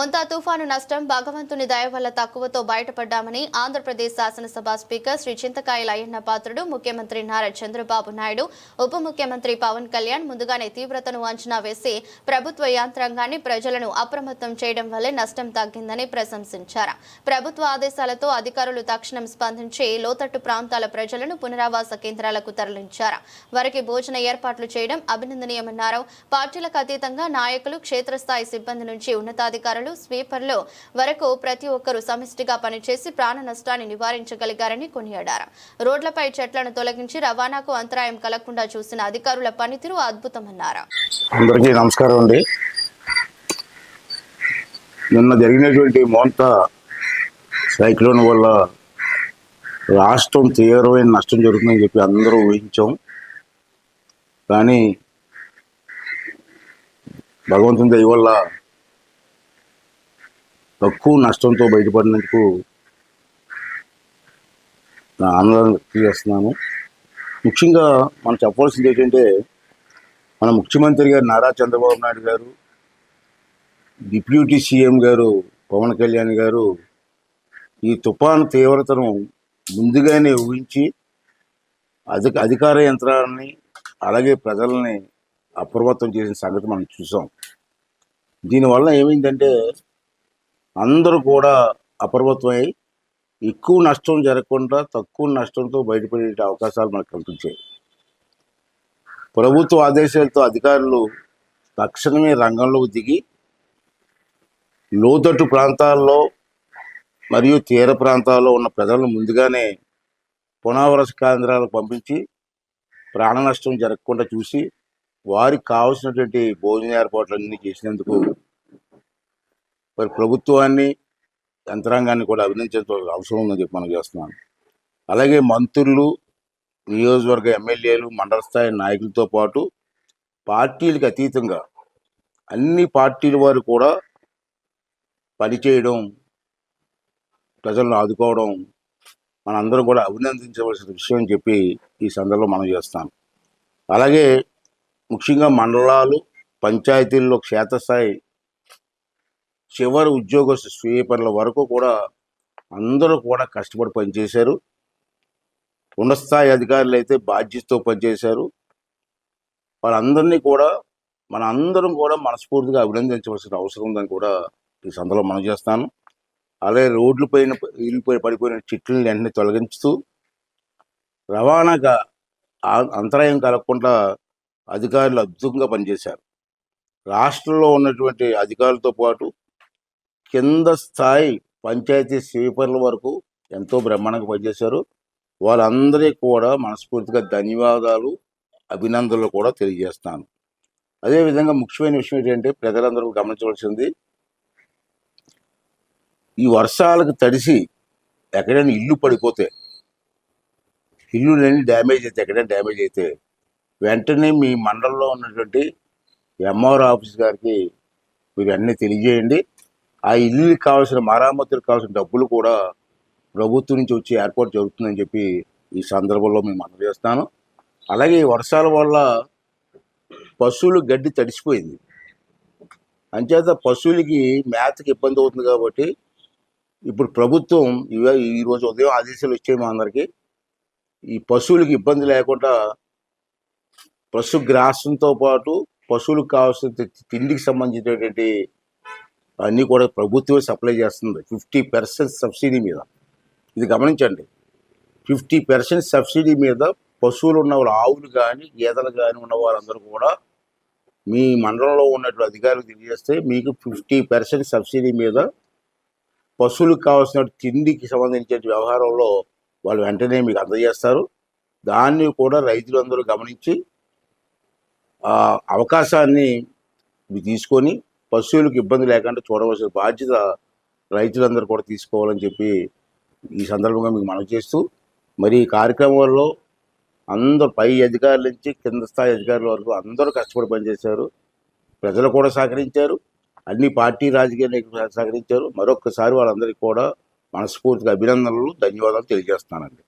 మొంతా తుఫాను నష్టం భగవంతుని దయ వల్ల తక్కువతో బయటపడ్డామని ఆంధ్రప్రదేశ్ శాసనసభ స్పీకర్ శ్రీ చింతకాయల అయ్యన్న పాత్రుడు, ముఖ్యమంత్రి నారా చంద్రబాబు నాయుడు, ఉప ముఖ్యమంత్రి పవన్ కళ్యాణ్ ముందుగానే తీవ్రతను అంచనా వేసి ప్రభుత్వ యంత్రాంగాన్ని, ప్రజలను అప్రమత్తం చేయడం వల్లే నష్టం తగ్గిందని ప్రశంసించారు. ప్రభుత్వ ఆదేశాలతో అధికారులు తక్షణం స్పందించి లోతట్టు ప్రాంతాల ప్రజలను పునరావాస కేంద్రాలకు తరలించారు. వారికి భోజన ఏర్పాట్లు చేయడం అభినందనీయమన్నారు. పార్టీలకు అతీతంగా నాయకులు, క్షేత్రస్థాయి సిబ్బంది నుంచి ఉన్నతాధికారులు, స్వీపర్లు వరకు ప్రతి ఒక్కరూ సమిష్టిగా పనిచేసి ప్రాణ నష్టాన్ని నివారించగలిగారని కొనియాడారు. రోడ్లపై చెట్లను తొలగించి రవాణాకు అంతరాయం కలగకుండా చూసిన అధికారుల పనితీరు అద్భుతమన్నారు. అందరికీ నమస్కారం అండి. నిన్న జరిగినటువంటి మోంతా సైక్లోన్ వల్ల రాష్ట్రం తీవ్రమైన నష్టం జరుగుతుందని చెప్పి అందరూ ఊహించాం. కానీ భగవంతుని దయ వల్ల తక్కువ నష్టంతో బయటపడినందుకు నా ఆనందం వ్యక్తం చేస్తున్నాను. ముఖ్యంగా మనం చెప్పవలసింది ఏంటంటే, మన ముఖ్యమంత్రి గారు నారా చంద్రబాబు నాయుడు గారు, డిప్యూటీ సీఎం గారు పవన్ కళ్యాణ్ గారు ఈ తుఫాను తీవ్రతను ముందుగానే ఊహించి అధికార యంత్రాన్ని అలాగే ప్రజల్ని అప్రమత్తం చేసిన సంగతి మనం చూసాం. దీనివల్ల ఏమైందంటే అందరూ కూడా అప్రమత్తమై ఎక్కువ నష్టం జరగకుండా తక్కువ నష్టంతో బయటపడే అవకాశాలు మనకు కల్పించాయి. ప్రభుత్వ ఆదేశాలతో అధికారులు తక్షణమే రంగంలోకి దిగి లోతట్టు ప్రాంతాల్లో మరియు తీర ప్రాంతాల్లో ఉన్న ప్రజలను ముందుగానే పునరావాస కేంద్రాలకు పంపించి ప్రాణ నష్టం జరగకుండా చూసి వారికి కావాల్సినటువంటి భోజన ఏర్పాట్లన్నీ చేసినందుకు మరి ప్రభుత్వాన్ని, యంత్రాంగాన్ని కూడా అభినందించాల్సిన అవసరం ఉందని చెప్పి మనం చేస్తున్నాను. అలాగే మంత్రులు, నియోజకవర్గ ఎమ్మెల్యేలు, మండల స్థాయి నాయకులతో పాటు పార్టీలకు అతీతంగా అన్ని పార్టీల వారు కూడా పనిచేయడం, ప్రజలను ఆదుకోవడం మనందరం కూడా అభినందించవలసిన విషయం అని చెప్పి ఈ సందర్భంలో మనం చేస్తాం. అలాగే ముఖ్యంగా మండలాలు, పంచాయతీల్లో క్షేత్రస్థాయి చివరి ఉద్యోగస్తు స్వీపర్ల వరకు కూడా అందరూ కూడా కష్టపడి పనిచేశారు. ఉన్నత స్థాయి అధికారులు అయితే బాధ్యతతో పనిచేశారు. వాళ్ళందరినీ కూడా మన అందరం కూడా మనస్ఫూర్తిగా అభినందించవలసిన అవసరం ఉందని కూడా ఈ సందర్భంలో మనం చేస్తాను. అలాగే రోడ్లపైన పడిపోయిన చెట్లను వెంటనే తొలగించుతూ రవాణాగా అంతరాయం కలగకుండా అధికారులు అద్భుతంగా పనిచేశారు. రాష్ట్రంలో ఉన్నటువంటి అధికారులతో పాటు కింద స్థాయి పంచాయతీ స్వీపర్ల వరకు ఎంతో బ్రహ్మాండంగా పనిచేశారు. వాళ్ళందరికీ కూడా మనస్ఫూర్తిగా ధన్యవాదాలు, అభినందనలు కూడా తెలియజేస్తాను. అదేవిధంగా ముఖ్యమైన విషయం ఏంటంటే, ప్రజలందరూ గమనించవలసింది, ఈ వర్షాలకు తడిసి ఎక్కడైనా ఇల్లు పడిపోతే, ఇల్లులన్నీ డ్యామేజ్ అయితే, ఎక్కడైనా డ్యామేజ్ అయితే వెంటనే మీ మండలంలో ఉన్నటువంటి ఎంఆర్ఓ ఆఫీస్ గారికి మీరు అన్నీ తెలియజేయండి. ఆ ఇల్లుకి కావాల్సిన మరామతులకు కావాల్సిన డబ్బులు కూడా ప్రభుత్వం నుంచి వచ్చి ఏర్పాటు జరుగుతుందని చెప్పి ఈ సందర్భంలో మేము మనం చేస్తాను. అలాగే వర్షాల వల్ల పశువులు గడ్డి తడిసిపోయింది, అంచేత పశువులకి మేతకి ఇబ్బంది అవుతుంది. కాబట్టి ఇప్పుడు ప్రభుత్వం ఈరోజు ఉదయం ఆదేశాలు వచ్చాయి మా అందరికీ, ఈ పశువులకి ఇబ్బంది లేకుండా పశుగ్రాసంతో పాటు పశువులకు కావాల్సిన తిండికి సంబంధించినటువంటి అన్నీ కూడా ప్రభుత్వమే సప్లై చేస్తుంది 50% సబ్సిడీ మీద. ఇది గమనించండి, 50% సబ్సిడీ మీద పశువులు ఉన్న వాళ్ళు, ఆవులు కానీ గేదెలు కానీ ఉన్న వారందరూ కూడా మీ మండలంలో ఉన్నటువంటి అధికారులకు తెలియజేస్తే మీకు 50% సబ్సిడీ మీద పశువులకు కావాల్సిన తిండికి సంబంధించిన వ్యవహారంలో వాళ్ళు వెంటనే మీకు అందజేస్తారు. దాన్ని కూడా రైతులందరూ గమనించి ఆ అవకాశాన్ని తీసుకొని పశువులకు ఇబ్బంది లేకుండా చూడవలసిన బాధ్యత రైతులందరూ కూడా తీసుకోవాలని చెప్పి ఈ సందర్భంగా మీకు మనవి చేస్తూ, మరి ఈ కార్యక్రమంలో అందరూ పై అధికారుల నుంచి కింద స్థాయి అధికారుల వరకు అందరూ కష్టపడి పనిచేశారు. ప్రజలు కూడా సహకరించారు, అన్ని పార్టీ రాజకీయ నాయకులు సహకరించారు. మరొక్కసారి వాళ్ళందరికీ కూడా మనస్ఫూర్తిగా అభినందనలు, ధన్యవాదాలు తెలియజేస్తున్నానండి.